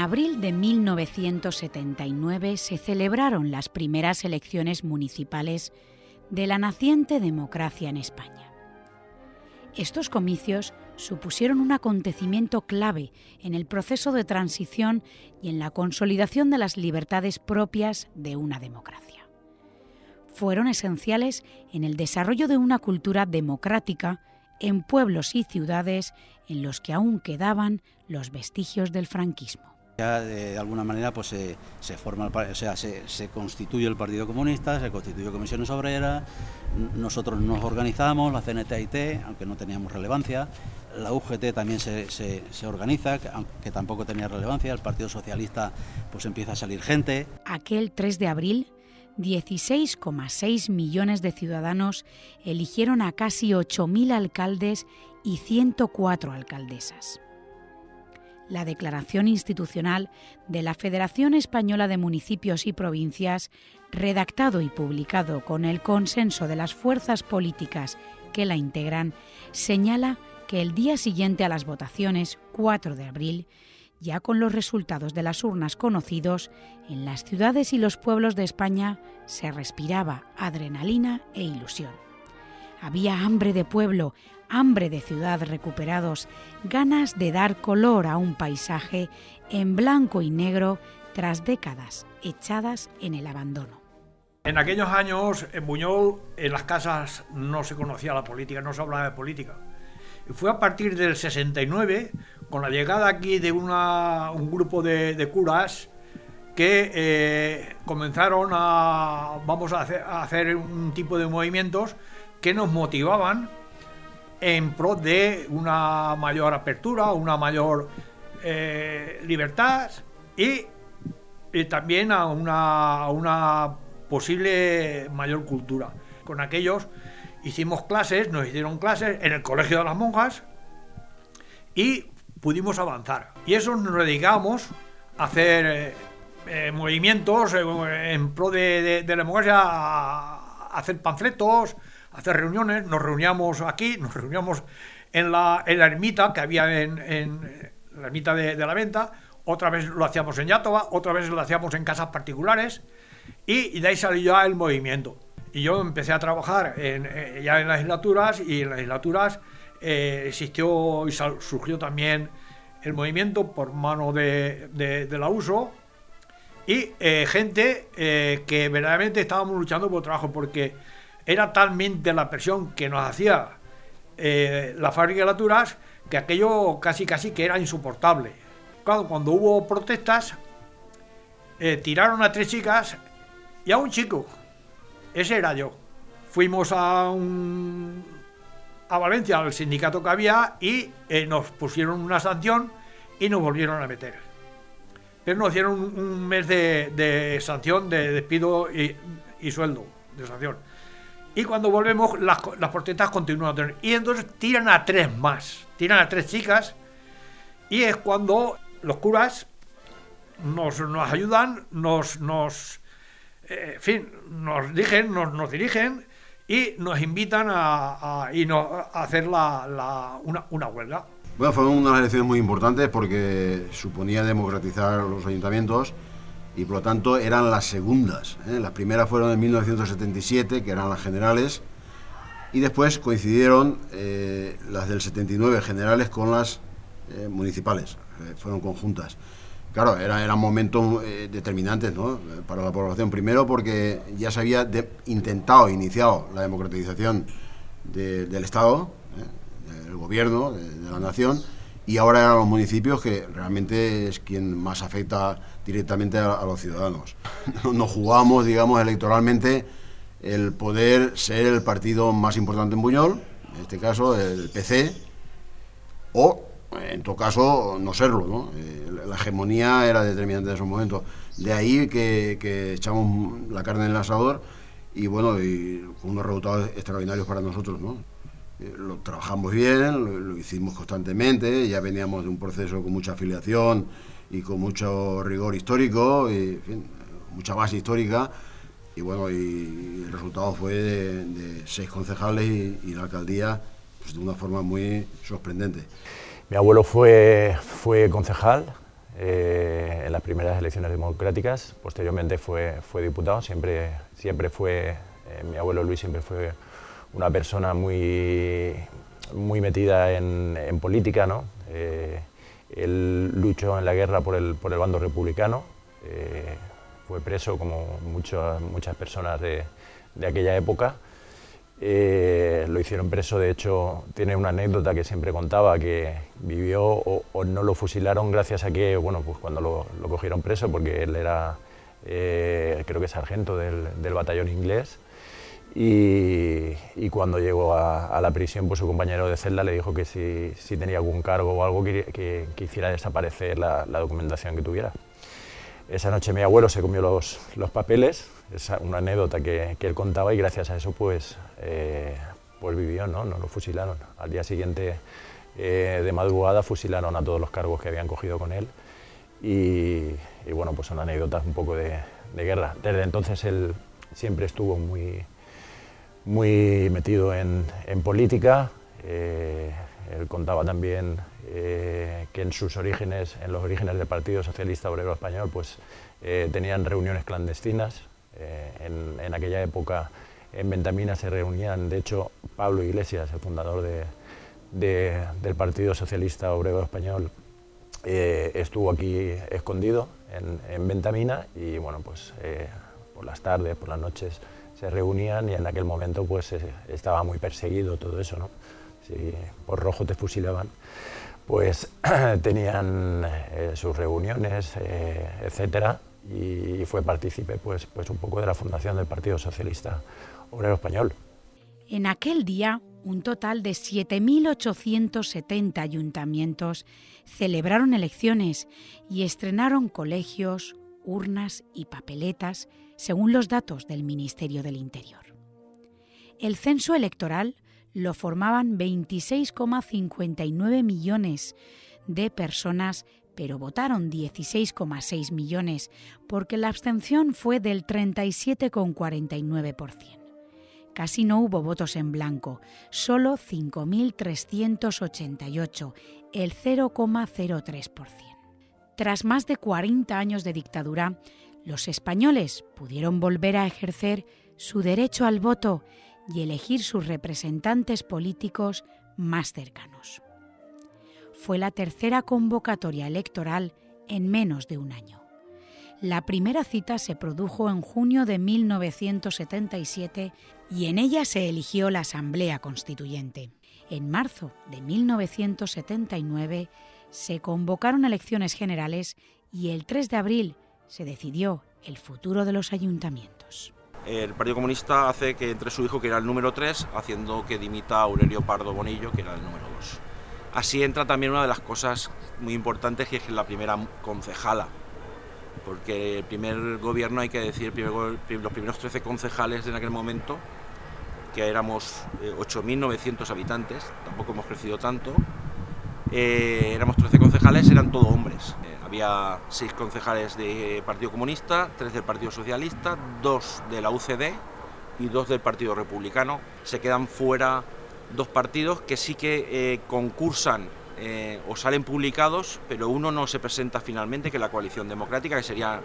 abril de 1979 se celebraron las primeras elecciones municipales de la naciente democracia en España. Estos comicios supusieron un acontecimiento clave en el proceso de transición y en la consolidación de las libertades propias de una democracia. Fueron esenciales en el desarrollo de una cultura democrática en pueblos y ciudades en los que aún quedaban los vestigios del franquismo. Ya de alguna manera pues se forma, se constituye el Partido Comunista, se constituye Comisiones Obreras, nosotros nos organizamos, la CNT-IT, aunque no teníamos relevancia, la UGT también se organiza, aunque tampoco tenía relevancia, el Partido Socialista pues empieza a salir gente. Aquel 3 de abril, 16,6 millones de ciudadanos eligieron a casi 8.000 alcaldes y 104 alcaldesas. La Declaración Institucional de la Federación Española de Municipios y Provincias, redactado y publicado con el consenso de las fuerzas políticas que la integran, señala que el día siguiente a las votaciones, 4 de abril, ya con los resultados de las urnas conocidos, en las ciudades y los pueblos de España se respiraba adrenalina e ilusión. Había hambre de pueblo, hambre de ciudad recuperados, ganas de dar color a un paisaje en blanco y negro tras décadas echadas en el abandono. En aquellos años, en Buñol, en las casas no se conocía la política, no se hablaba de política. Y fue a partir del 69, con la llegada aquí de un grupo de curas, que comenzaron a hacer un tipo de movimientos que nos motivaban en pro de una mayor apertura, una mayor libertad y también a una posible mayor cultura. Con aquellos hicimos clases, nos hicieron clases en el Colegio de las Monjas y pudimos avanzar. Y eso nos dedicamos a hacer movimientos en pro de la democracia, a hacer panfletos, a hacer reuniones. Nos reuníamos aquí, nos reuníamos en la ermita que había en la ermita de la Venta, otra vez lo hacíamos en Iátova, otra vez lo hacíamos en casas particulares y de ahí salió ya el movimiento. Y yo empecé a trabajar ya en las legislaturas, y en las legislaturas existió y surgió también el movimiento por mano de la USO y gente que verdaderamente estábamos luchando por trabajo, porque era talmente la presión que nos hacía la fábrica de legislaturas que aquello casi que era insoportable. Cuando hubo protestas, tiraron a 3 chicas y a un chico. Ese era yo. Fuimos a Valencia, al sindicato que había, y nos pusieron una sanción y nos volvieron a meter. Pero nos dieron un mes de sanción, de despido y sueldo de sanción. Y cuando volvemos, las protestas continúan. Y entonces tiran a 3 más. Tiran a 3 chicas. Y es cuando los curas nos ayudan, nos dirigen y nos invitan a hacer una huelga. Bueno, fueron unas elecciones muy importantes porque suponía democratizar los ayuntamientos y por lo tanto eran las segundas. Las primeras fueron en 1977, que eran las generales, y después coincidieron las del 79 generales con las municipales, fueron conjuntas. Claro, eran momentos determinantes, ¿no?, para la población. Primero porque ya se había iniciado la democratización del Estado, del gobierno, de la nación, y ahora eran los municipios, que realmente es quien más afecta directamente a los ciudadanos. Nos jugamos, digamos, electoralmente el poder ser el partido más importante en Buñol, en este caso el PC, o en todo caso no serlo, ¿no? La hegemonía era determinante en esos momentos. De ahí que echamos la carne en el asador y bueno, y con unos resultados extraordinarios para nosotros, ¿no? Lo trabajamos bien, lo hicimos constantemente, ya veníamos de un proceso con mucha afiliación y con mucho rigor histórico, y, en fin, mucha base histórica, y bueno, y el resultado fue de 6 concejales y la alcaldía, pues, de una forma muy sorprendente. Mi abuelo fue concejal en las primeras elecciones democráticas, posteriormente fue diputado, siempre fue, mi abuelo Luis siempre fue una persona muy metida en política, ¿no? Él luchó en la guerra por el bando republicano, fue preso como muchas personas de aquella época. Lo hicieron preso, de hecho tiene una anécdota que siempre contaba, que vivió o no lo fusilaron gracias a que, bueno, pues cuando lo cogieron preso, porque él era creo que sargento del batallón inglés, y cuando llegó a la prisión, pues su compañero de celda le dijo que si tenía algún cargo o algo que hiciera desaparecer la documentación que tuviera. Esa noche mi abuelo se comió los papeles, es una anécdota que él contaba, y gracias a eso pues vivió, ¿no? No lo fusilaron. Al día siguiente, de madrugada, fusilaron a todos los cargos que habían cogido con él, y bueno, pues son anécdotas un poco de guerra. Desde entonces él siempre estuvo muy metido en política. Él contaba también que en los orígenes del Partido Socialista Obrero Español, pues tenían reuniones clandestinas. En aquella época en Ventamina se reunían, de hecho Pablo Iglesias, el fundador del Partido Socialista Obrero Español, estuvo aquí escondido en Ventamina, y bueno, pues por las tardes, por las noches se reunían, y en aquel momento pues estaba muy perseguido todo eso, ¿no? Si por rojo te fusilaban, pues tenían sus reuniones, etcétera, y fue partícipe pues un poco de la fundación del Partido Socialista Obrero Español. En aquel día, un total de 7.870 ayuntamientos celebraron elecciones y estrenaron colegios, urnas y papeletas, según los datos del Ministerio del Interior. El censo electoral lo formaban 26,59 millones de personas, pero votaron 16,6 millones, porque la abstención fue del 37,49%. Casi no hubo votos en blanco, solo 5.388, el 0,03%. Tras más de 40 años de dictadura, los españoles pudieron volver a ejercer su derecho al voto y elegir sus representantes políticos más cercanos. Fue la tercera convocatoria electoral en menos de un año. La primera cita se produjo en junio de 1977 y en ella se eligió la Asamblea Constituyente. En marzo de 1979 se convocaron elecciones generales y el 3 de abril se decidió el futuro de los ayuntamientos. El Partido Comunista hace que entre su hijo, que era el número 3, haciendo que dimita a Aurelio Pardo Bonillo, que era el número 2. Así entra también una de las cosas muy importantes, que es la primera concejala, porque el primer gobierno, hay que decir, los primeros 13 concejales en aquel momento, que éramos 8.900 habitantes, tampoco hemos crecido tanto, éramos 13 concejales, eran todos hombres. Había 6 concejales del Partido Comunista, 3 del Partido Socialista, 2 de la UCD y 2 del Partido Republicano. Se quedan fuera 2 partidos que sí que concursan o salen publicados, pero uno no se presenta finalmente, que es la Coalición Democrática, que sería,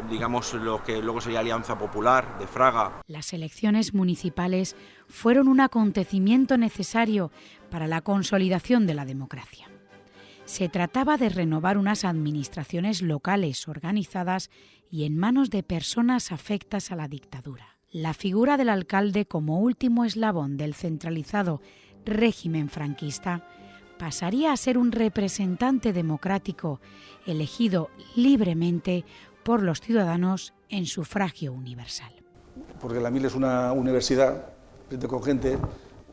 digamos, lo que luego sería Alianza Popular de Fraga. Las elecciones municipales fueron un acontecimiento necesario para la consolidación de la democracia. Se trataba de renovar unas administraciones locales organizadas y en manos de personas afectas a la dictadura. La figura del alcalde, como último eslabón del centralizado régimen franquista, pasaría a ser un representante democrático elegido libremente por los ciudadanos en sufragio universal. Porque la MIL es una universidad, frente con gente,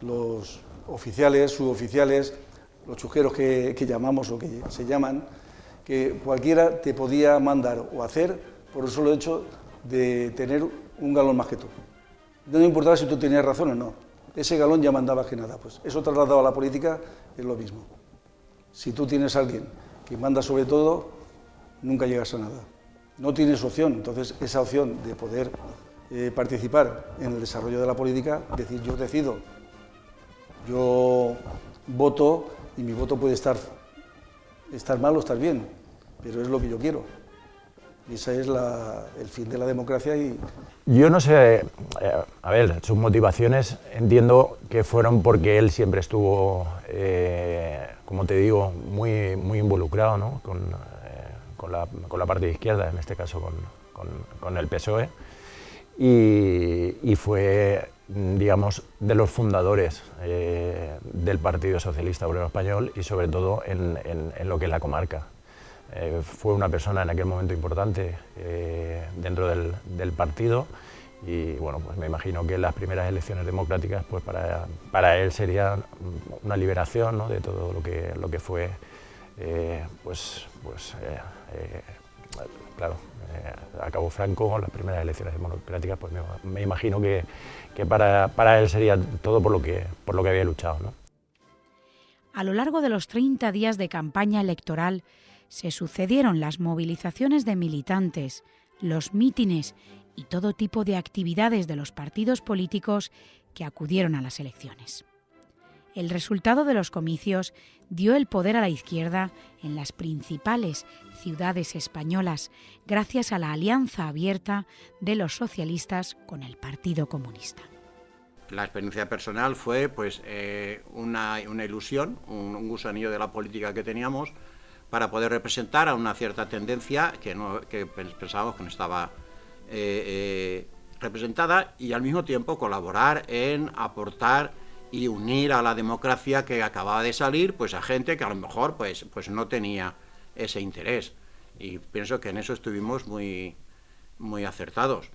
los oficiales, suboficiales, los chujeros que llamamos o que se llaman, que cualquiera te podía mandar o hacer por el solo hecho de tener un galón más que tú. No importaba si tú tenías razón o no, ese galón ya mandaba que nada. Pues eso trasladado a la política es lo mismo. Si tú tienes a alguien que manda sobre todo, nunca llegas a nada. No tienes opción, entonces esa opción de poder participar en el desarrollo de la política, decir yo decido, yo voto, y mi voto puede estar mal o estar bien. pero es lo que yo quiero. Y ese es el fin de la democracia. Yo no sé, a ver, sus motivaciones entiendo que fueron porque él siempre estuvo, como te digo, muy involucrado, ¿no? con la parte de izquierda, en este caso con el PSOE, y fue, digamos, de los fundadores del Partido Socialista Obrero Español y sobre todo en lo que es la comarca. Fue una persona en aquel momento importante dentro del partido y bueno, pues me imagino que las primeras elecciones democráticas pues para él sería una liberación, ¿no? De todo lo que fue claro, acabó Franco, las primeras elecciones democráticas, pues me imagino que para él sería todo por lo que había luchado, ¿no? A lo largo de los 30 días de campaña electoral se sucedieron las movilizaciones de militantes, los mítines y todo tipo de actividades de los partidos políticos que acudieron a las elecciones. El resultado de los comicios dio el poder a la izquierda en las principales ciudades españolas gracias a la alianza abierta de los socialistas con el Partido Comunista. La experiencia personal fue pues, una ilusión, un gusanillo de la política que teníamos para poder representar a una cierta tendencia que pensábamos que no estaba representada y al mismo tiempo colaborar en aportar y unir a la democracia que acababa de salir pues a gente que a lo mejor pues no tenía ese interés, y pienso que en eso estuvimos muy acertados.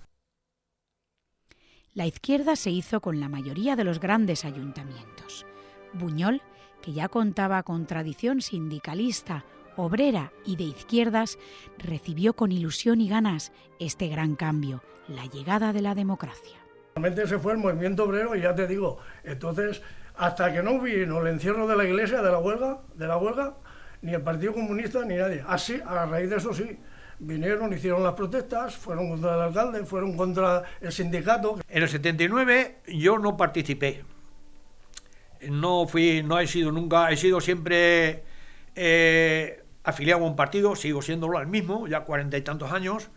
La izquierda se hizo con la mayoría de los grandes ayuntamientos. Buñol, que ya contaba con tradición sindicalista, obrera y de izquierdas, recibió con ilusión y ganas este gran cambio, la llegada de la democracia. Realmente ese fue el movimiento obrero y ya te digo, entonces hasta que no vino el encierro de la iglesia, de la huelga, ni el Partido Comunista ni nadie. Así, a raíz de eso sí, vinieron, hicieron las protestas, fueron contra el alcalde, fueron contra el sindicato. En el 79 yo no participé, no he sido nunca, he sido siempre afiliado a un partido, sigo siéndolo al mismo, ya 40 y tantos años,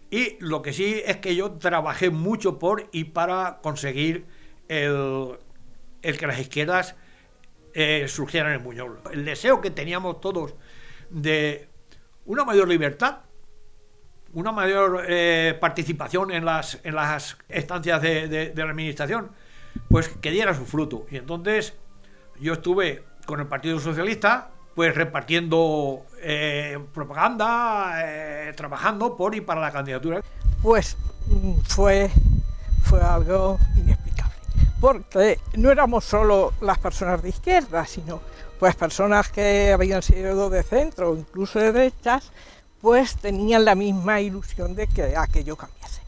y lo que sí es que yo trabajé mucho por y para conseguir el que las izquierdas surgieran en Buñol. El deseo que teníamos todos de una mayor libertad, una mayor participación en las estancias de la administración, pues que diera su fruto. Y entonces yo estuve con el Partido Socialista pues repartiendo propaganda, trabajando por y para la candidatura. Pues fue algo inexplicable, porque no éramos solo las personas de izquierda, sino pues personas que habían sido de centro o incluso de derechas, pues tenían la misma ilusión de que aquello cambiase.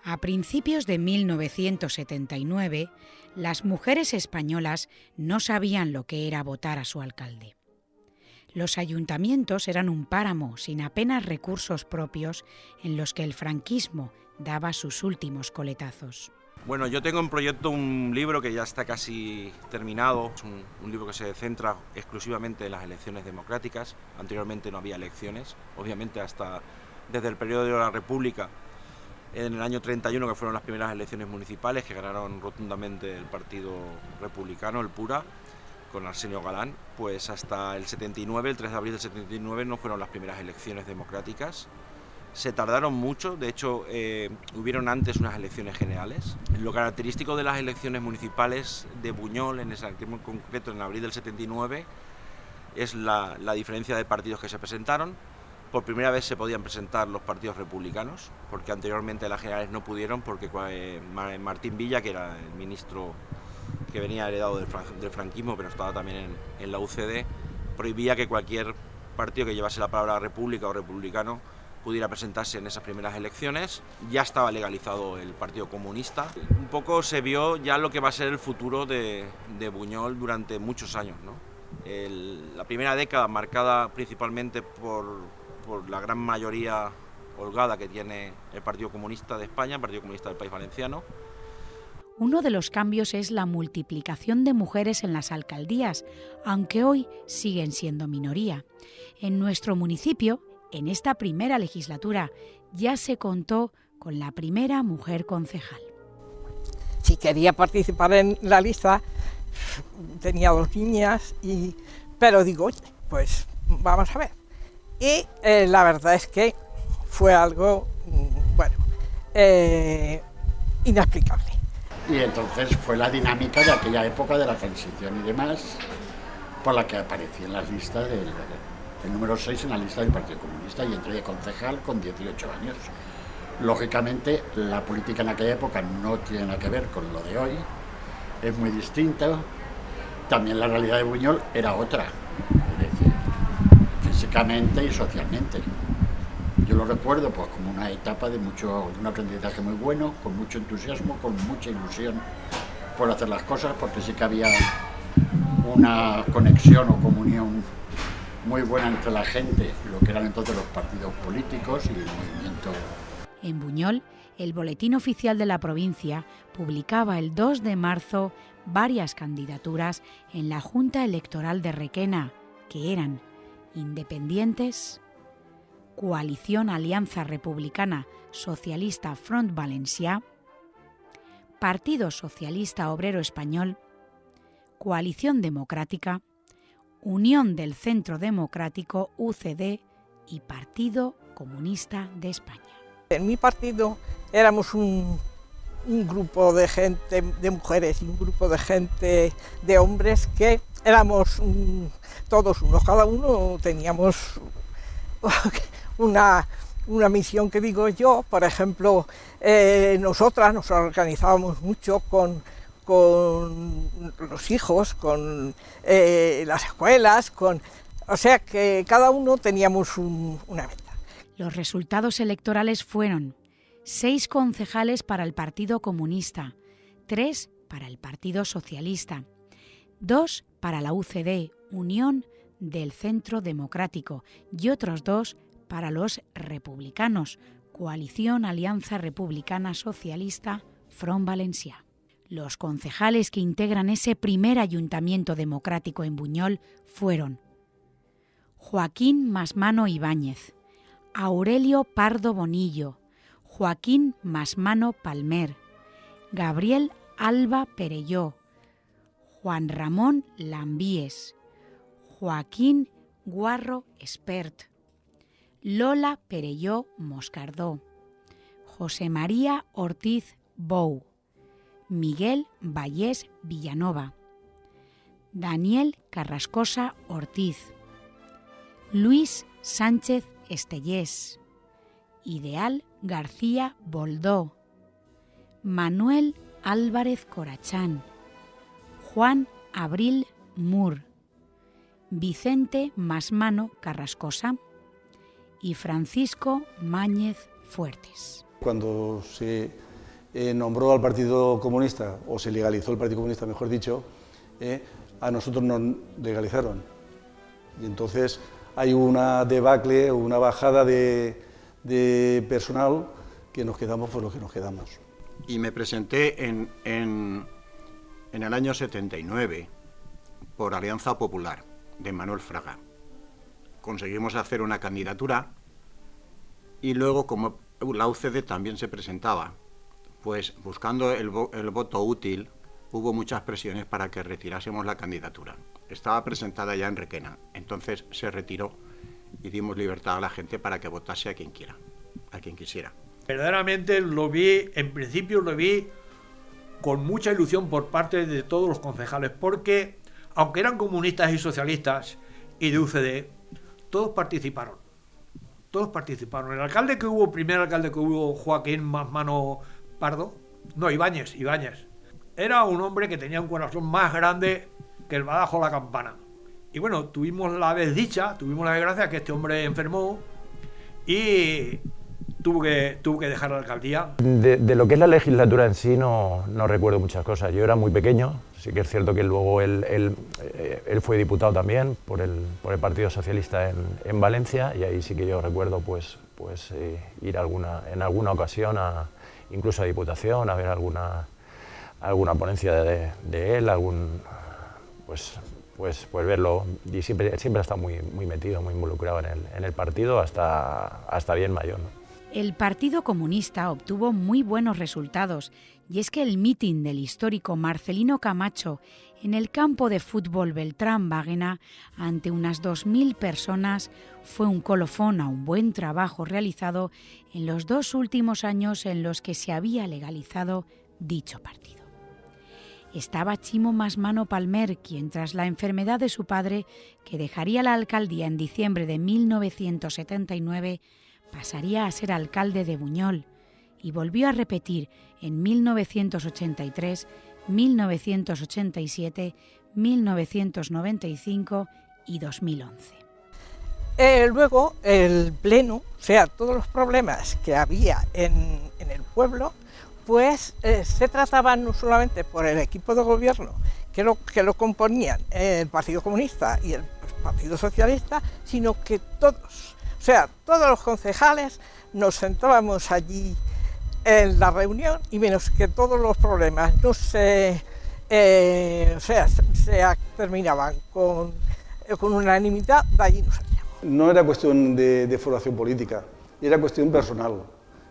A principios de 1979, las mujeres españolas no sabían lo que era votar a su alcalde. Los ayuntamientos eran un páramo sin apenas recursos propios en los que el franquismo daba sus últimos coletazos. Bueno, yo tengo en proyecto un libro que ya está casi terminado, es un libro que se centra exclusivamente en las elecciones democráticas. Anteriormente no había elecciones, obviamente hasta desde el periodo de la República, en el año 31, que fueron las primeras elecciones municipales, que ganaron rotundamente el Partido Republicano, el PURA, con Arsenio Galán, pues hasta el 79, el 3 de abril del 79, no fueron las primeras elecciones democráticas. Se tardaron mucho, de hecho hubieron antes unas elecciones generales. Lo característico de las elecciones municipales de Buñol, en concreto en abril del 79, es la diferencia de partidos que se presentaron. Por primera vez se podían presentar los partidos republicanos, porque anteriormente las generales no pudieron, porque Martín Villa, que era el ministro que venía heredado del franquismo, pero estaba también en la UCD, prohibía que cualquier partido que llevase la palabra república o republicano pudiera presentarse en esas primeras elecciones. Ya estaba legalizado el Partido Comunista. Un poco se vio ya lo que va a ser el futuro de Buñol durante muchos años, ¿no? La primera década marcada principalmente por la gran mayoría holgada que tiene el Partido Comunista de España, el Partido Comunista del País Valenciano. Uno de los cambios es la multiplicación de mujeres en las alcaldías, aunque hoy siguen siendo minoría. En nuestro municipio, En esta primera legislatura ya se contó con la primera mujer concejal. Si quería participar en la lista, tenía 2 niñas, pero digo, oye, pues vamos a ver. Y la verdad es que fue algo, bueno, inexplicable. Y entonces fue la dinámica de aquella época de la transición y demás, por la que aparecí en las listas el número 6 en la lista del Partido Comunista y entré de concejal con 18 años. Lógicamente, la política en aquella época no tiene nada que ver con lo de hoy, es muy distinta. También la realidad de Buñol era otra, es decir, físicamente y socialmente. Yo lo recuerdo pues como una etapa de un aprendizaje muy bueno, con mucho entusiasmo, con mucha ilusión por hacer las cosas, porque sí que había una conexión o comunión muy buena entre la gente y lo que eran entonces los partidos políticos y el movimiento. En Buñol, el Boletín Oficial de la provincia publicaba el 2 de marzo varias candidaturas en la Junta Electoral de Requena, que eran Independientes, Coalición Alianza Republicana Socialista Front Valencià, Partido Socialista Obrero Español, Coalición Democrática, Unión del Centro Democrático UCD y Partido Comunista de España. En mi partido éramos un grupo de gente, de mujeres y un grupo de gente, de hombres, que éramos todos unos, cada uno teníamos una misión que digo yo. Por ejemplo, nosotras nos organizábamos mucho con los hijos, con las escuelas, o sea que cada uno teníamos una meta. Los resultados electorales fueron 6 concejales para el Partido Comunista, 3 para el Partido Socialista, 2 para la UCD, Unión del Centro Democrático, y otros 2 para los republicanos, Coalición Alianza Republicana Socialista Front Valencià. Los concejales que integran ese primer ayuntamiento democrático en Buñol fueron Joaquín Masmano Ibáñez, Aurelio Pardo Bonillo, Joaquín Masmano Palmer, Gabriel Alba Perelló, Juan Ramón Lambíes, Joaquín Guarro Espert, Lola Perelló Moscardó, José María Ortiz Bou, Miguel Vallés Villanova, Daniel Carrascosa Ortiz, Luis Sánchez Estellés, Ideal García Boldó, Manuel Álvarez Corachán, Juan Abril Mur, Vicente Masmano Carrascosa y Francisco Máñez Fuertes. Cuando se nombró al Partido Comunista, o se legalizó el Partido Comunista, mejor dicho, a nosotros nos legalizaron. Y entonces hay una debacle, una bajada de personal que nos quedamos por lo que nos quedamos. Y me presenté en el año 79 por Alianza Popular de Manuel Fraga. Conseguimos hacer una candidatura y luego, como la UCD también se presentaba, pues buscando el voto útil, hubo muchas presiones para que retirásemos la candidatura. Estaba presentada ya en Requena, entonces se retiró y dimos libertad a la gente para que votase a quien quiera, a quien quisiera. Verdaderamente lo vi, en principio lo vi con mucha ilusión por parte de todos los concejales, porque aunque eran comunistas y socialistas y de UCD, todos participaron. Todos participaron. El primer alcalde que hubo, Joaquín Masmano Pardo, no, Ibáñez, era un hombre que tenía un corazón más grande que el badajo la campana. Y bueno, tuvimos la desgracia que este hombre enfermó y tuvo que dejar la alcaldía. De lo que es la legislatura en sí no recuerdo muchas cosas. Yo era muy pequeño, sí que es cierto que luego él fue diputado también por el Partido Socialista en Valencia, y ahí sí que yo recuerdo pues ir en alguna ocasión incluso a Diputación a ver alguna ponencia de él, pues pues verlo, y siempre ha estado muy metido, muy involucrado en el partido hasta bien mayor, ¿no? El Partido Comunista obtuvo muy buenos resultados, y es que el mitin del histórico Marcelino Camacho en el campo de fútbol Beltrán Báguena, ante unas 2.000 personas, fue un colofón a un buen trabajo realizado en los 2 últimos años en los que se había legalizado dicho partido. Estaba Chimo Masmano Palmer, quien tras la enfermedad de su padre, que dejaría la alcaldía en diciembre de 1979, pasaría a ser alcalde de Buñol y volvió a repetir en 1983, 1987, 1995 y 2011. Luego el Pleno, o sea, todos los problemas que había en el pueblo, pues se trataban no solamente por el equipo de gobierno que lo componían el Partido Comunista y el Partido Socialista, sino que todos, o sea, todos los concejales nos sentábamos allí en la reunión y menos que todos los problemas no se terminaban con unanimidad, de allí nos salíamos. No era cuestión de formación política, era cuestión personal.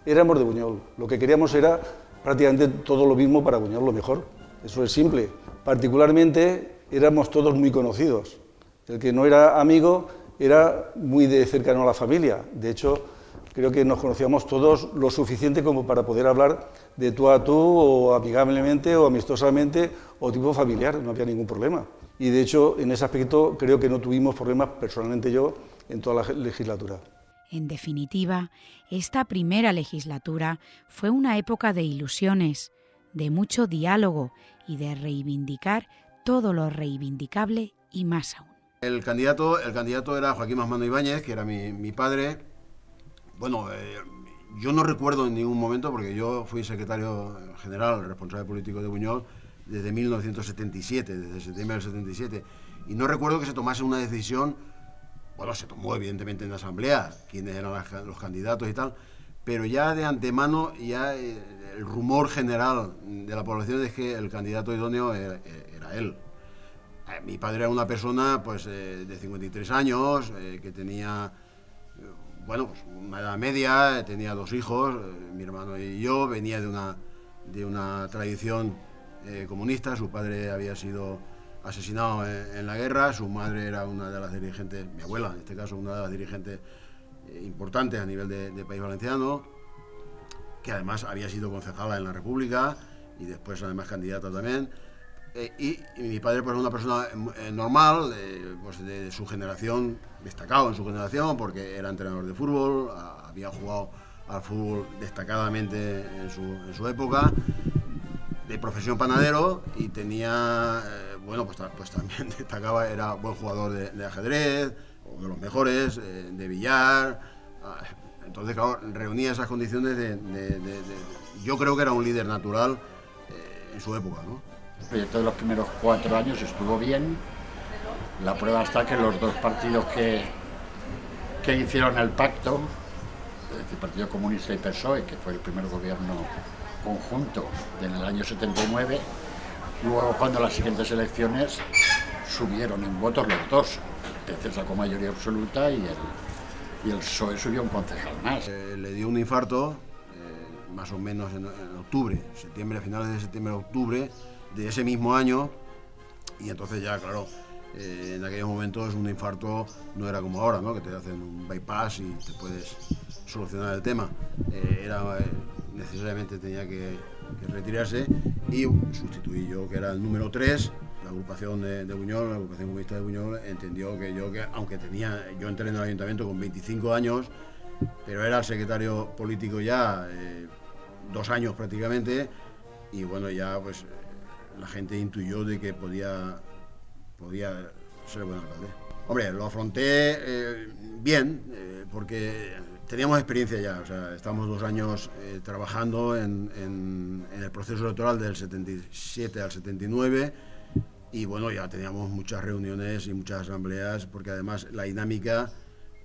Éramos de Buñol, lo que queríamos era prácticamente todo lo mismo para Buñol, lo mejor. Eso es simple. Particularmente éramos todos muy conocidos. El que no era amigo era muy de cercano a la familia. De hecho, creo que nos conocíamos todos lo suficiente como para poder hablar de tú a tú, o amigablemente, o amistosamente, o tipo familiar, no había ningún problema. Y de hecho, en ese aspecto creo que no tuvimos problemas, personalmente yo, en toda la legislatura. En definitiva, esta primera legislatura fue una época de ilusiones, de mucho diálogo y de reivindicar todo lo reivindicable y más aún. El candidato era Joaquín Masmano Ibáñez, que era mi padre. Bueno, yo no recuerdo en ningún momento, porque yo fui secretario general, responsable político de Buñol, desde 1977, desde septiembre del 77, y no recuerdo que se tomase una decisión. Bueno, se tomó evidentemente en la asamblea quiénes eran los candidatos y tal, pero ya de antemano ya el rumor general de la población es que el candidato idóneo era él. Mi padre era una persona pues de 53 años, que tenía pues una edad media, tenía 2 hijos, mi hermano y yo, venía de una tradición comunista. Su padre había sido asesinado en la guerra, su madre era una de las dirigentes, mi abuela en este caso, una de las dirigentes importantes a nivel de País Valenciano, que además había sido concejala en la República y después además candidata también. Y mi padre pues una persona normal, pues de su generación, destacado en su generación, porque era entrenador de fútbol, había jugado al fútbol destacadamente en su época, de profesión panadero, y tenía, pues también destacaba, era buen jugador de ajedrez, o de los mejores, de billar. Entonces, claro, reunía esas condiciones yo creo que era un líder natural en su época, ¿no? El proyecto de los primeros 4 años estuvo bien. La prueba está que los 2 partidos que hicieron el pacto, el Partido Comunista y PSOE, que fue el primer gobierno conjunto en el año 79, luego cuando las siguientes elecciones subieron en votos los 2, el sacó mayoría absoluta y el PSOE subió un concejal más. Le dio un infarto más o menos en octubre, finales de septiembre, octubre de ese mismo año, y entonces ya, claro, en aquellos momentos un infarto no era como ahora, ¿no? Que te hacen un bypass y te puedes solucionar el tema. Necesariamente tenía que retirarse, y sustituí yo, que era el número 3, la agrupación de Buñol, la agrupación comunista de Buñol, entendió que aunque yo entré en el ayuntamiento con 25 años, pero era el secretario político ya 2 años prácticamente, y bueno, ya pues la gente intuyó de que podía ser buen alcalde. Hombre, lo afronté bien, porque teníamos experiencia ya, o sea, estamos 2 años trabajando en el proceso electoral del 77 al 79, y bueno, ya teníamos muchas reuniones y muchas asambleas, porque además la dinámica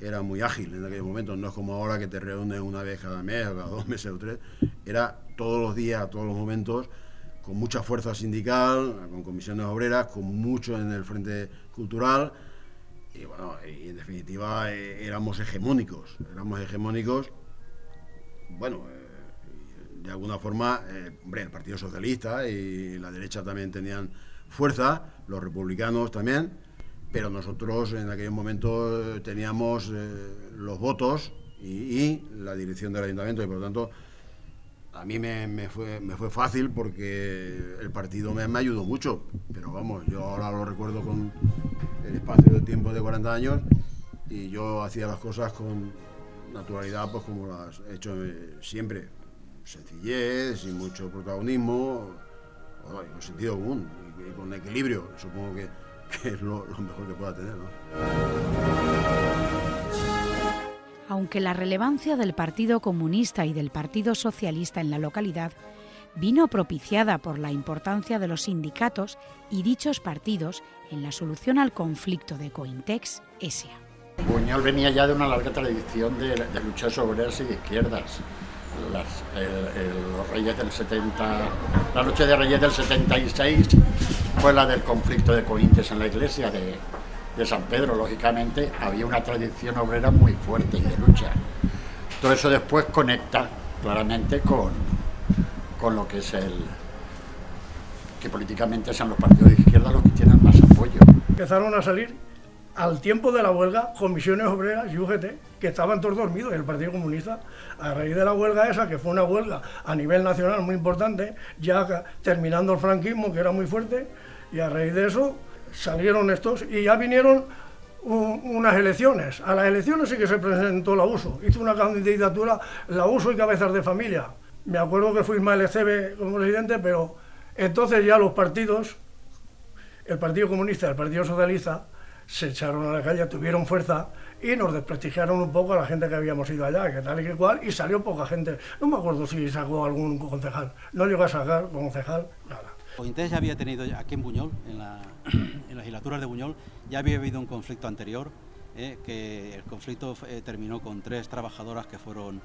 era muy ágil en aquellos momentos, no es como ahora que te reúnes una vez cada mes, o cada 2 meses o 3, era todos los días, a todos los momentos, con mucha fuerza sindical, con comisiones obreras, con mucho en el frente cultural, y bueno, y en definitiva éramos hegemónicos, bueno, de alguna forma, hombre, el Partido Socialista y la derecha también tenían fuerza, los republicanos también, pero nosotros en aquellos momentos teníamos los votos y la dirección del ayuntamiento, y por lo tanto a mí me fue fácil porque el partido me ayudó mucho, pero vamos, yo ahora lo recuerdo con el espacio de tiempo de 40 años y yo hacía las cosas con naturalidad, pues como las he hecho siempre, sencillez, sin mucho protagonismo, con sentido común y con equilibrio, supongo que es lo mejor que pueda tener, ¿no? Aunque la relevancia del Partido Comunista y del Partido Socialista en la localidad vino propiciada por la importancia de los sindicatos y dichos partidos en la solución al conflicto de Cointex S.A. Buñol venía ya de una larga tradición de luchas obreras y de izquierdas. Los Reyes del 70, la noche de Reyes del 76 fue la del conflicto de Cointex en la iglesia de San Pedro. Lógicamente había una tradición obrera muy fuerte y de lucha. Todo eso después conecta claramente con lo que es que políticamente sean los partidos de izquierda los que tienen más apoyo. Empezaron a salir al tiempo de la huelga comisiones obreras y UGT, que estaban todos dormidos en el Partido Comunista. A raíz de la huelga esa, que fue una huelga a nivel nacional muy importante, ya terminando el franquismo, que era muy fuerte, y a raíz de eso salieron estos y ya vinieron unas elecciones. A las elecciones sí que se presentó la USO, hizo una candidatura la USO y Cabezas de Familia. Me acuerdo que fue Ismael Esteve como presidente, pero entonces ya los partidos, el Partido Comunista y el Partido Socialista, se echaron a la calle, tuvieron fuerza y nos desprestigiaron un poco a la gente que habíamos ido allá, que tal y que cual, y salió poca gente. No me acuerdo si sacó algún concejal, no llegó a sacar concejal, nada. Cointex ya había tenido aquí en Buñol, en las legislaturas de Buñol, ya había habido un conflicto anterior, que el conflicto terminó con 3 trabajadoras que fueron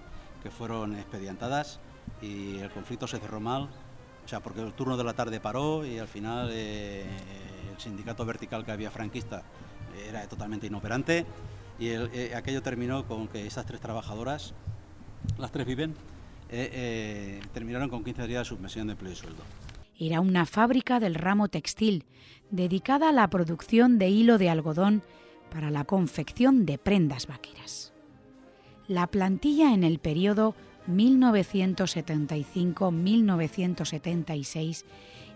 expedientadas y el conflicto se cerró mal, o sea, porque el turno de la tarde paró y al final el sindicato vertical que había franquista era totalmente inoperante y aquello terminó con que esas 3 trabajadoras, las 3 viven, terminaron con 15 días de suspensión de empleo y sueldo. Era una fábrica del ramo textil, dedicada a la producción de hilo de algodón para la confección de prendas vaqueras. La plantilla en el periodo 1975-1976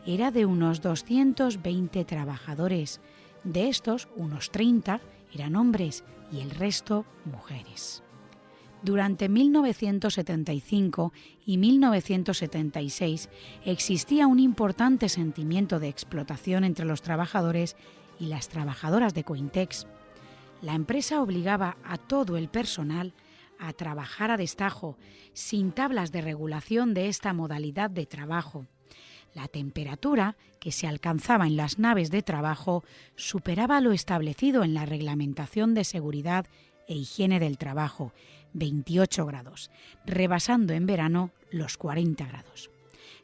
era de unos 220 trabajadores. De estos, unos 30 eran hombres y el resto mujeres. Durante 1975 y 1976 existía un importante sentimiento de explotación entre los trabajadores y las trabajadoras de Cointex. La empresa obligaba a todo el personal a trabajar a destajo, sin tablas de regulación de esta modalidad de trabajo. La temperatura que se alcanzaba en las naves de trabajo superaba lo establecido en la reglamentación de seguridad e higiene del trabajo, 28 grados, rebasando en verano los 40 grados.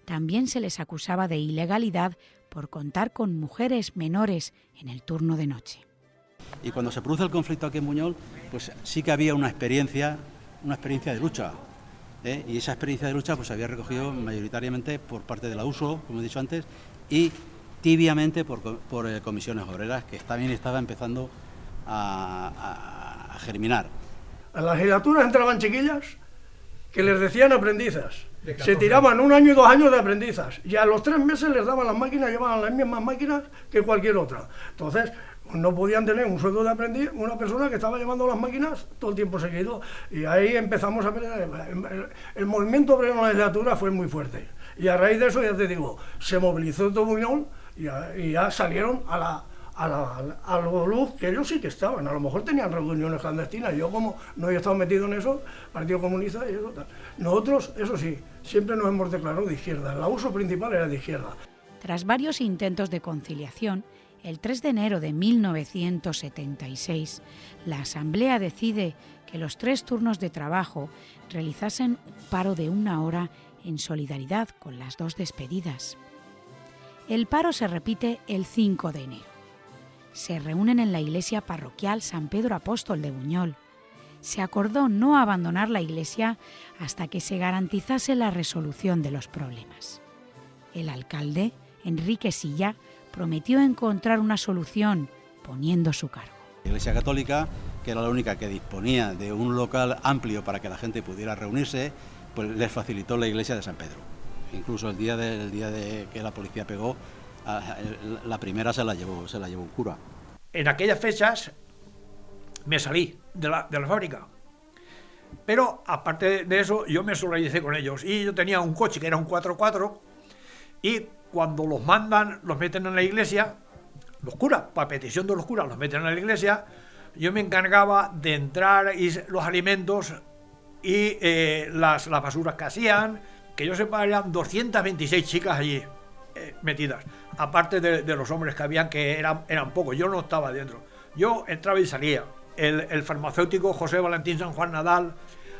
También se les acusaba de ilegalidad por contar con mujeres menores en el turno de noche. Y cuando se produce el conflicto aquí en Buñol, pues sí que había una experiencia de lucha, y esa experiencia de lucha pues se había recogido mayoritariamente por parte de la USO, como he dicho antes, y tibiamente por comisiones obreras, que también estaba empezando a germinar. A las legislaturas entraban chiquillas que les decían aprendizas. Se tiraban 1 año y 2 años de aprendizas y a los 3 meses les daban las máquinas, llevaban las mismas máquinas que cualquier otra. Entonces no podían tener un sueldo de aprendiz una persona que estaba llevando las máquinas todo el tiempo seguido. Y ahí empezamos a ver, el movimiento obrero en la legislatura fue muy fuerte. Y a raíz de eso, ya te digo, se movilizó todo Buñol y ya salieron a la luz, que ellos sí que estaban, a lo mejor tenían reuniones clandestinas. Yo, como no he estado metido en eso, Partido Comunista y eso tal. Nosotros, eso sí, siempre nos hemos declarado de izquierda. La uso principal era de izquierda. Tras varios intentos de conciliación, el 3 de enero de 1976, la Asamblea decide que los 3 turnos de trabajo realizasen un paro de 1 hora en solidaridad con las 2 despedidas. El paro se repite el 5 de enero. Se reúnen en la iglesia parroquial San Pedro Apóstol de Buñol. Se acordó no abandonar la iglesia hasta que se garantizase la resolución de los problemas. El alcalde, Enrique Silla, prometió encontrar una solución poniendo su cargo. La Iglesia Católica, que era la única que disponía de un local amplio para que la gente pudiera reunirse, pues les facilitó la iglesia de San Pedro. Incluso el día de que la policía pegó, la primera se la llevó un cura. En aquellas fechas me salí de la fábrica, pero aparte de eso yo me solidaricé con ellos, y yo tenía un coche que era un 4x4, y cuando los mandan, los meten en la iglesia, los curas, para petición de los curas, los meten en la iglesia, yo me encargaba de entrar y los alimentos y las basuras que hacían, que yo sepa eran 226 chicas allí metidas, aparte de los hombres que habían, que eran pocos. Yo no estaba dentro, yo entraba y salía. El farmacéutico José Valentín San Juan Nadal,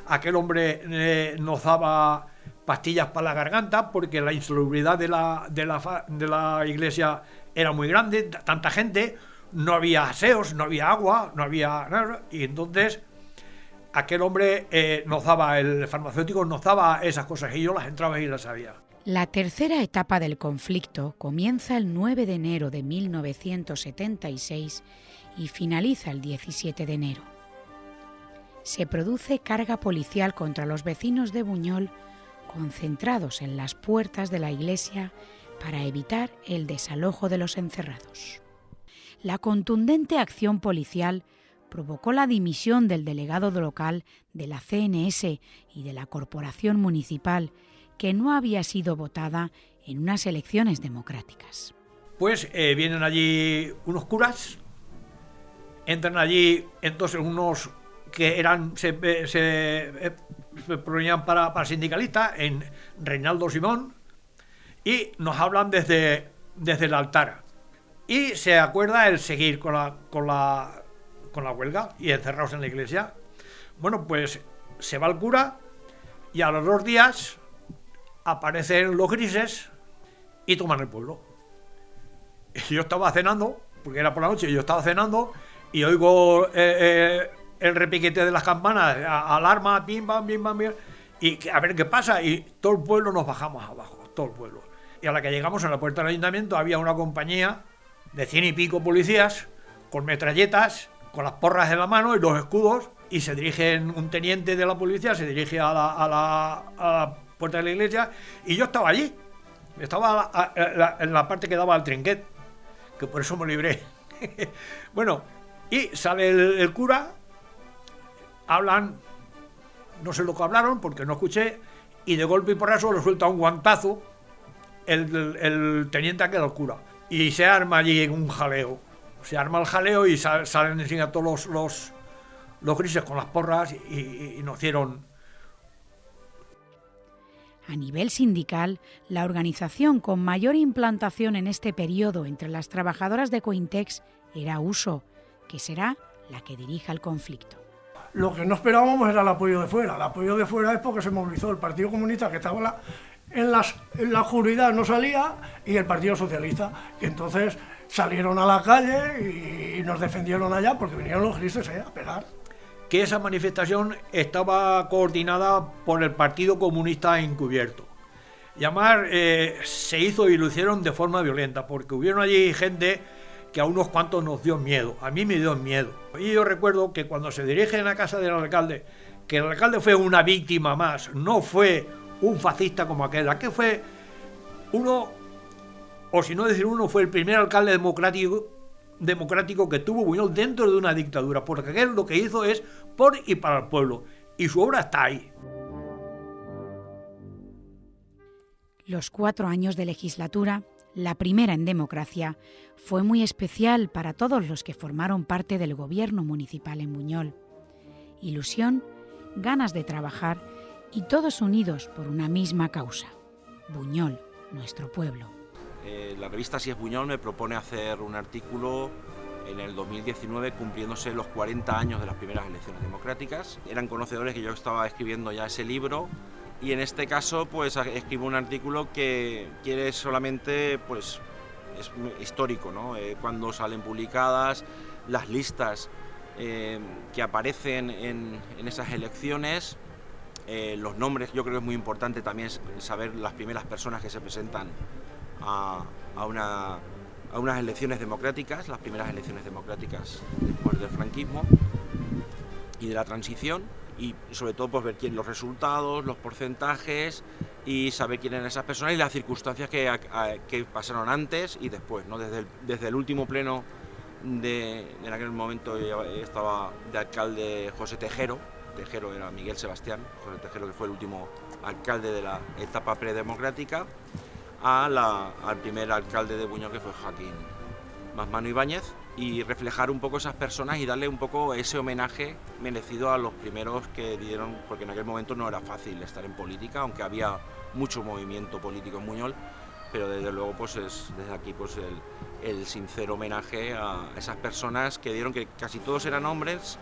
aquel hombre nos daba pastillas para la garganta, porque la insalubridad de la iglesia era muy grande, tanta gente, no había aseos, no había agua, no había nada, y entonces aquel hombre el farmacéutico nos daba esas cosas, y yo las entraba y las sabía. La tercera etapa del conflicto comienza el 9 de enero de 1976 y finaliza el 17 de enero. Se produce carga policial contra los vecinos de Buñol, concentrados en las puertas de la iglesia para evitar el desalojo de los encerrados. La contundente acción policial provocó la dimisión del delegado local de la CNS y de la Corporación Municipal, que no había sido votada en unas elecciones democráticas. Pues vienen allí unos curas, entran allí entonces unos que se provenían para sindicalistas, en Reinaldo Simón, y nos hablan desde el altar. Y se acuerda el seguir con la huelga y encerrados en la iglesia. Bueno, pues se va el cura y a los 2 días aparecen los grises y toman el pueblo. Yo estaba cenando, porque era por la noche, yo estaba cenando y oigo el repiquete de las campanas, alarma, pim, pam, pim, pam, pim, y a ver qué pasa, y todo el pueblo nos bajamos abajo, todo el pueblo. Y a la que llegamos a la puerta del ayuntamiento había una compañía de 100 y pico policías con metralletas, con las porras en la mano y los escudos, y se dirigen, un teniente de la policía se dirige a la puerta de la iglesia, y yo estaba allí, estaba en la parte que daba al trinquet, que por eso me libré. Bueno, y sale el cura, hablan, no sé lo que hablaron porque no escuché, y de golpe y porrazo le suelta un guantazo el teniente aquel al cura, y se arma allí un jaleo. Se arma el jaleo y salen encima todos los grises con las porras y nos hicieron. A nivel sindical, la organización con mayor implantación en este periodo entre las trabajadoras de Cointex era Uso, que será la que dirija el conflicto. Lo que no esperábamos era el apoyo de fuera. El apoyo de fuera es porque se movilizó el Partido Comunista, que estaba en la oscuridad, no salía, y el Partido Socialista, que entonces salieron a la calle y nos defendieron allá porque vinieron los grises a pegar. Que esa manifestación estaba coordinada por el Partido Comunista encubierto. Se hizo y lo hicieron de forma violenta, porque hubieron allí gente que a unos cuantos nos dio miedo. A mí me dio miedo. Y yo recuerdo que cuando se dirigen a casa del alcalde, que el alcalde fue una víctima más, no fue un fascista como aquel. Aquel fue uno, o si no decir uno, fue el primer alcalde democrático que tuvo Buñol dentro de una dictadura, porque aquel lo que hizo es por y para el pueblo, y su obra está ahí. Los 4 años de legislatura, la primera en democracia, fue muy especial para todos los que formaron parte del gobierno municipal en Buñol. Ilusión, ganas de trabajar y todos unidos por una misma causa: Buñol, nuestro pueblo. La revista Así es Buñol me propone hacer un artículo en el 2019 cumpliéndose los 40 años de las primeras elecciones democráticas. Eran conocedores que yo estaba escribiendo ya ese libro, y en este caso pues escribo un artículo que quiere solamente pues es histórico, ¿no? Cuando salen publicadas las listas que aparecen en esas elecciones, los nombres. Yo creo que es muy importante también saber las primeras personas que se presentan a unas elecciones democráticas, las primeras elecciones democráticas después del franquismo y de la transición, y sobre todo pues ver los resultados, los porcentajes y saber quién eran esas personas y las circunstancias que pasaron antes y después, ¿no? Desde el último pleno en aquel momento estaba de alcalde José Tejero. Tejero era Miguel Sebastián, José Tejero, que fue el último alcalde de la etapa predemocrática, al primer alcalde de Buñol, que fue Joaquín Masmano Ibáñez, y reflejar un poco esas personas y darle un poco ese homenaje merecido a los primeros que dieron, porque en aquel momento no era fácil estar en política, aunque había mucho movimiento político en Buñol, pero desde luego pues desde aquí pues el sincero homenaje a esas personas que dieron, que casi todos eran hombres.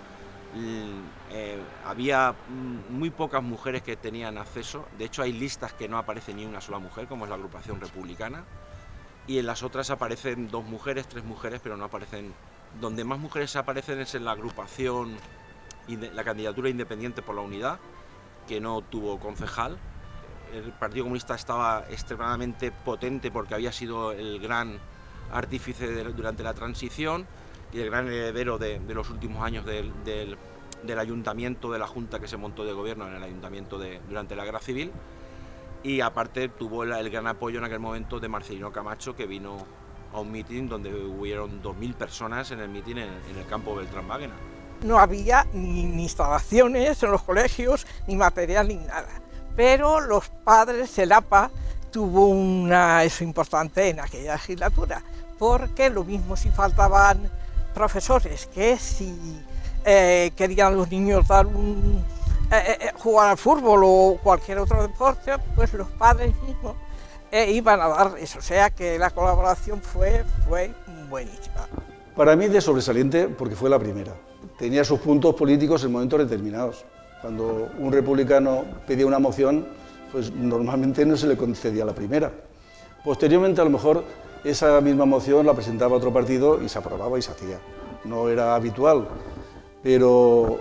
Había muy pocas mujeres que tenían acceso. De hecho hay listas que no aparece ni una sola mujer, como es la agrupación republicana, y en las otras aparecen 2 mujeres, 3 mujeres, pero no aparecen. Donde más mujeres aparecen es en la agrupación y la candidatura independiente por la unidad, que no tuvo concejal. El Partido Comunista estaba extremadamente potente porque había sido el gran artífice durante la transición y el gran heredero de los últimos años del ayuntamiento, de la junta que se montó de gobierno en el ayuntamiento durante la guerra civil, y aparte tuvo el gran apoyo en aquel momento de Marcelino Camacho, que vino a un mitin donde hubieron 2.000 personas en el mitin en el campo Beltrán Báguena. No había ni instalaciones en los colegios, ni material, ni nada, pero los padres, el APA tuvo eso importante en aquella legislatura, porque lo mismo si faltaban profesores, que si querían los niños dar jugar al fútbol o cualquier otro deporte, pues los padres mismos iban a dar eso, o sea que la colaboración fue buenísima. Para mí de sobresaliente porque fue la primera. Tenía sus puntos políticos en momentos determinados. Cuando un republicano pedía una moción, pues normalmente no se le concedía la primera. Posteriormente, a lo mejor, esa misma moción la presentaba otro partido y se aprobaba y se hacía. No era habitual, pero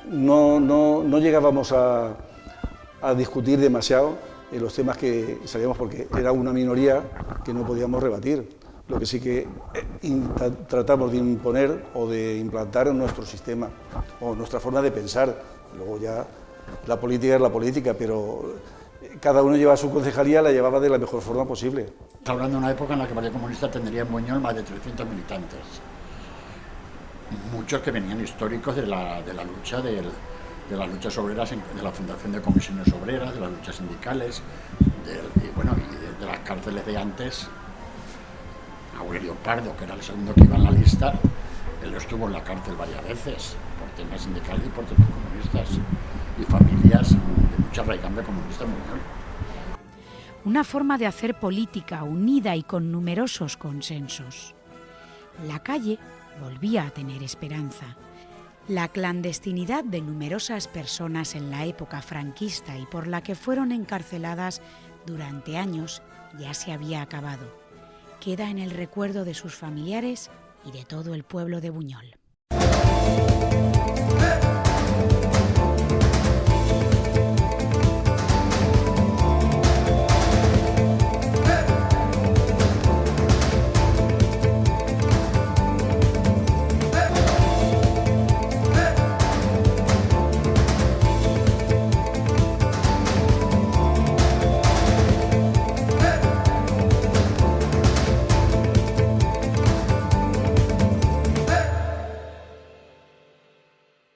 no llegábamos a discutir demasiado en los temas que sabíamos, porque era una minoría que no podíamos rebatir. Lo que sí que tratamos de imponer o de implantar en nuestro sistema o nuestra forma de pensar. Luego ya la política es la política, pero cada uno lleva su concejalía, la llevaba de la mejor forma posible. Está hablando de una época en la que el Partido Comunista tendría en Buñol más de 300 militantes. Muchos que venían históricos de las luchas obreras, de la fundación de comisiones obreras, de las luchas sindicales, y de las cárceles de antes. Aurelio Pardo, que era el segundo que iba en la lista, él estuvo en la cárcel varias veces por temas sindicales y por temas comunistas, y familias de mucha raigambre comunista en Buñol. Una forma de hacer política unida y con numerosos consensos. La calle volvía a tener esperanza. La clandestinidad de numerosas personas en la época franquista y por la que fueron encarceladas durante años ya se había acabado. Queda en el recuerdo de sus familiares y de todo el pueblo de Buñol.